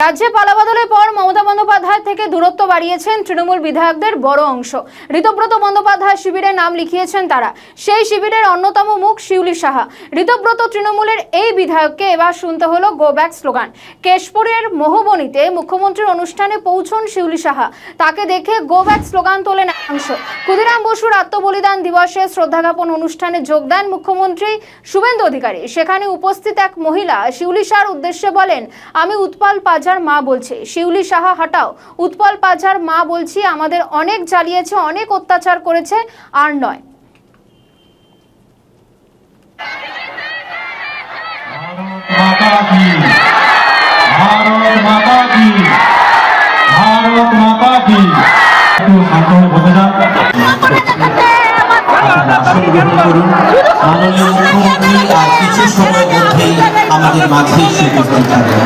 রাজ্যে পালাবদলের পর মমতা বন্দ্যোপাধ্যায় থেকে দূরত্ব বাড়িয়েছেন তৃণমূল বিধায়কদের বড় অংশ। ঋতব্রত বন্দ্যোপাধ্যায় শিবিরে নাম লিখিয়েছেন তারা। সেই শিবিরের অন্যতম মুখ শিউলি সাহা। ঋতব্রত তৃণমূলের এই বিধায়ককে এবার শুনতে হলো গো ব্যাক স্লোগান। কেশপুরের মোহবনীতে মুখ্যমন্ত্রীর অনুষ্ঠানে পৌঁছন শিউলি সাহা। তাকে দেখে গো ব্যাক স্লোগান তোলেন একাংশ। ক্ষুদিরাম বসুর আত্মবলিদান দিবসে শ্রদ্ধা জ্ঞাপন অনুষ্ঠানে যোগ দেন মুখ্যমন্ত্রী শুভেন্দু অধিকারী। সেখানে উপস্থিত এক মহিলা শিউলি সাহার উদ্দেশ্যে বলেন, আমি উৎপল পাজার মা বলছি। শিউলি সাহা হটাও, উৎপল পাজার মা বলছি। আমাদের অনেক জ্বালিয়েছে, অনেক অত্যাচার করেছে, আর নয়। আমাদের মাঝে এসে উপস্থিত হবেন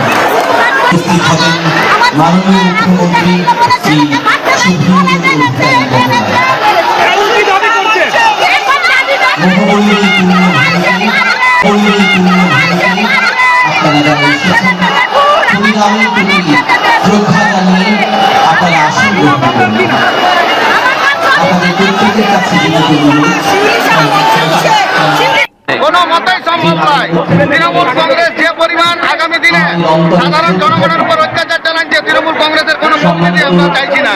মাননীয় মুখ্যমন্ত্রী শ্রী শ্রদ্ধা জানিয়ে আপনারা আসন আপনাদের প্রত্যেকের কাছে কোনো মতেই সম্ভব নয়। তৃণমূল কংগ্রেস যে পরিমাণ আগামী দিনে সাধারণ জনগণের উপর অত্যাচার চালাচ্ছে, তৃণমূল কংগ্রেসের কোনো প্রকৃতি আমরা চাইছি না।